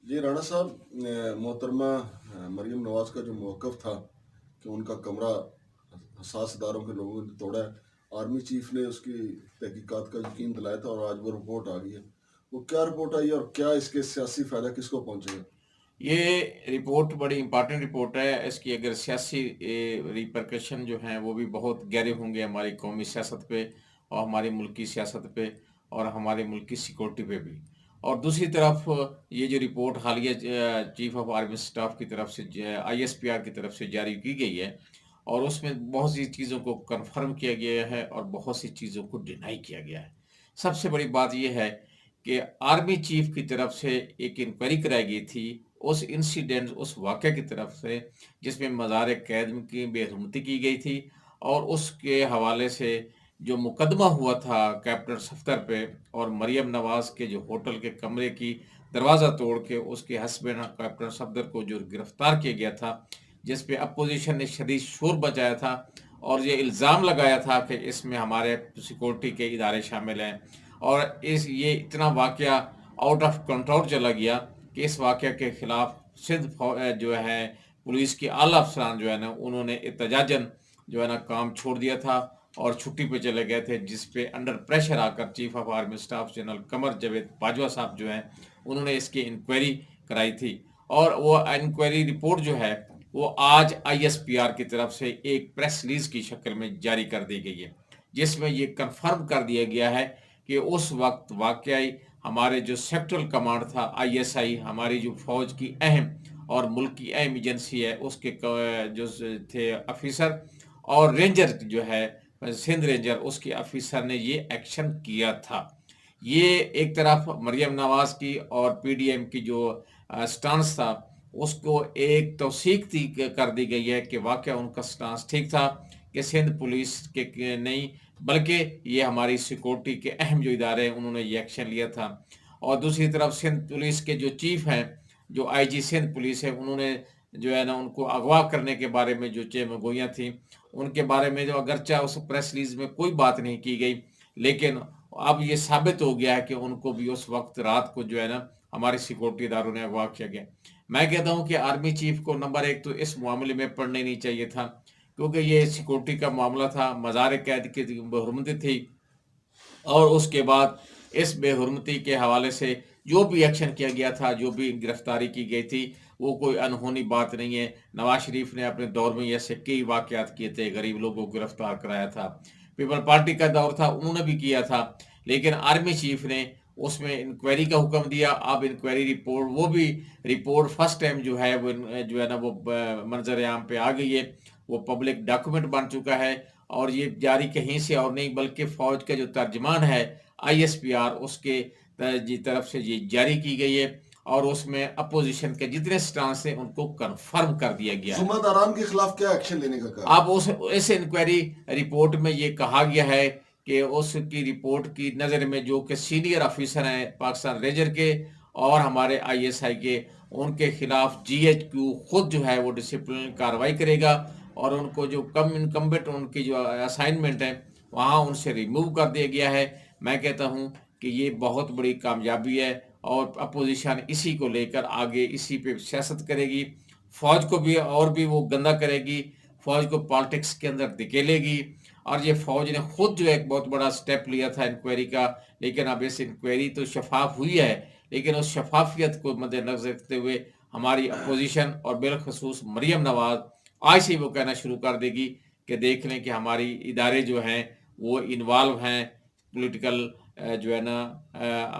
جی رانا صاحب، محترمہ مریم نواز کا جو موقف تھا کہ ان کا کمرہ حساس اداروں کے لوگوں نے توڑا ہے، آرمی چیف نے اس کی تحقیقات کا یقین دلایا تھا اور آج وہ رپورٹ آ گئی ہے. وہ کیا رپورٹ آئی ہے اور کیا اس کے سیاسی فائدہ کس کو پہنچے گا؟ یہ رپورٹ بڑی امپارٹنٹ رپورٹ ہے. اس کی اگر سیاسی ریپرکشن جو ہیں وہ بھی بہت گہرے ہوں گے ہماری قومی سیاست پہ اور ہماری ملکی سیاست پہ اور ہمارے ملک کی سیکورٹی پہ بھی. اور دوسری طرف یہ جو رپورٹ حالیہ چیف آف آرمی سٹاف کی طرف سے ISPR کی طرف سے جاری کی گئی ہے، اور اس میں بہت سی چیزوں کو کنفرم کیا گیا ہے اور بہت سی چیزوں کو ڈینائی کیا گیا ہے. سب سے بڑی بات یہ ہے کہ آرمی چیف کی طرف سے ایک انکوائری کرائی گئی تھی اس انسیڈنٹ، اس واقعہ کی طرف سے، جس میں مزار قید کی بے حرمتی کی گئی تھی، اور اس کے حوالے سے جو مقدمہ ہوا تھا کیپٹن صفدر پہ، اور مریم نواز کے جو ہوٹل کے کمرے کی دروازہ توڑ کے اس کے ہسبینڈ کیپٹن صفدر کو جو گرفتار کیا گیا تھا، جس پہ اپوزیشن نے شدید شور بچایا تھا اور یہ الزام لگایا تھا کہ اس میں ہمارے سیکورٹی کے ادارے شامل ہیں. اور یہ اتنا واقعہ آؤٹ آف کنٹرول چلا گیا کہ اس واقعہ کے خلاف سندھ جو ہے پولیس کے اعلیٰ افسران جو ہے نا، انہوں نے احتجاجاً جو ہے نا کام چھوڑ دیا تھا اور چھٹی پہ چلے گئے تھے، جس پہ انڈر پریشر آ کر chief of army staff general Qamar Javed Bajwa صاحب جو ہیں، انہوں نے اس کی انکوائری کرائی تھی. اور وہ انکوائری رپورٹ جو ہے وہ آج ISPR کی طرف سے ایک پریس ریلیز کی شکل میں جاری کر دی گئی ہے، جس میں یہ کنفرم کر دیا گیا ہے کہ اس وقت واقعی ہمارے جو سیکٹرل کمانڈ تھا ISI، ہماری جو فوج کی اہم اور ملک کی اہم ایجنسی ہے، اس کے جو تھے افیسر اور رینجر جو ہے سندھ رینجر، اس کے افیسر نے یہ ایکشن کیا تھا. یہ ایک طرف مریم نواز کی اور PDM کی جو سٹانس تھا، اس کو ایک توثیق کر دی گئی ہے کہ واقعہ ان کا سٹانس ٹھیک تھا کہ سندھ پولیس کے نہیں بلکہ یہ ہماری سیکورٹی کے اہم جو ادارے ہیں انہوں نے یہ ایکشن لیا تھا. اور دوسری طرف سندھ پولیس کے جو چیف ہیں، جو IG سندھ پولیس ہے، انہوں نے جو ہے نا ان کو اغوا کرنے کے بارے میں جو چیمگوئیاں تھیں، ان کے بارے میں جو اگرچہ اس پریس ریلیز میں کوئی بات نہیں کی گئی، لیکن اب یہ ثابت ہو گیا ہے کہ ان کو بھی اس وقت رات کو جو ہے نا ہمارے سیکورٹی اداروں نے اغوا کیا گیا. میں کہتا ہوں کہ آرمی چیف کو نمبر ایک تو اس معاملے میں پڑھنے نہیں چاہیے تھا، کیونکہ یہ سیکورٹی کا معاملہ تھا، مزار قید کی بے حرمتی تھی، اور اس کے بعد اس بے حرمتی کے حوالے سے جو بھی ایکشن کیا گیا تھا، جو بھی گرفتاری کی گئی تھی، وہ کوئی انہونی بات نہیں ہے. نواز شریف نے اپنے دور میں ایسے کئی واقعات کیے تھے، غریب لوگوں کو گرفتار کرایا تھا، پیپل پارٹی کا دور تھا، انہوں نے بھی کیا تھا، لیکن آرمی چیف نے اس میں انکوائری کا حکم دیا. اب انکوائری رپورٹ، وہ بھی رپورٹ فرسٹ ٹائم جو ہے وہ منظر عام پہ آ گئی ہے، وہ پبلک ڈاکومنٹ بن چکا ہے، اور یہ جاری کہیں سے اور نہیں بلکہ فوج کا جو ترجمان ہے ISPR، اس کے طرف سے یہ جاری کی گئی ہے، اور اس میں اپوزیشن کے جتنے سٹانس ہیں ان کو کنفرم کر دیا گیا ہے. زمرد آرام کے خلاف کیا ایکشن لینے کا کہا؟ اب اس انکوائری رپورٹ میں یہ کہا گیا ہے کہ اس کی رپورٹ کی نظر میں جو کہ سینئر افیسر ہیں پاکستان ریجر کے اور ہمارے ISI کے، ان کے خلاف GHQ خود جو ہے وہ ڈسپلن کارروائی کرے گا، اور ان کو جو کم انکمبنٹ ان کی جو اسائنمنٹ ہے وہاں ان سے ریموو کر دیا گیا ہے. میں کہتا ہوں کہ یہ بہت بڑی کامیابی ہے، اور اپوزیشن اسی کو لے کر آگے اسی پہ سیاست کرے گی، فوج کو بھی اور بھی وہ گندا کرے گی، فوج کو پالیٹکس کے اندر دھکیلے گی. اور یہ فوج نے خود جو ایک بہت بڑا سٹیپ لیا تھا انکوائری کا، لیکن اب اس انکوائری تو شفاف ہوئی ہے، لیکن اس شفافیت کو مد نظر رکھتے ہوئے ہماری اپوزیشن اور بالخصوص مریم نواز آج سے وہ کہنا شروع کر دے گی کہ دیکھ لیں کہ ہماری ادارے جو ہیں وہ انوالو ہیں پولیٹیکل جو ہے نا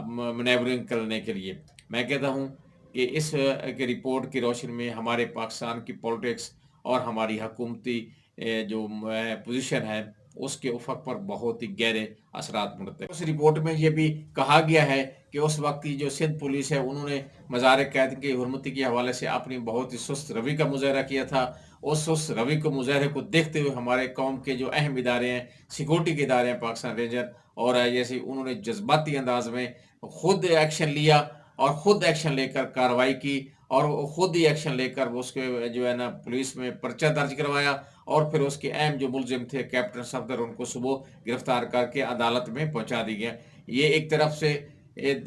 مینیورنگ کرنے کے لیے. میں کہتا ہوں کہ اس رپورٹ کی روشنی میں ہمارے پاکستان کی پولیٹکس اور ہماری حکومتی جو پوزیشن ہے اس کے افق پر بہت ہی گہرے اثرات مرتب. اس رپورٹ میں یہ بھی کہا گیا ہے کہ اس وقت کی جو سندھ پولیس ہے انہوں نے مزار قید کی حرمتی کے حوالے سے اپنی بہت ہی سست روی کا مظاہرہ کیا تھا. اس سست روی کو مظاہرے کو دیکھتے ہوئے ہمارے قوم کے جو اہم ادارے ہیں، سیکورٹی کے ادارے ہیں، پاکستان رینجر اور جیسے انہوں نے جذباتی انداز میں خود ایکشن لیا اور خود ایکشن لے کر کارروائی کی، اور خود ہی ایکشن لے کر اس کے جو ہے نا پولیس میں پرچہ درج کروایا، اور پھر اس کے اہم جو ملزم تھے کیپٹن صفدر، ان کو صبح گرفتار کر کے عدالت میں پہنچا دی گیا. یہ ایک طرف سے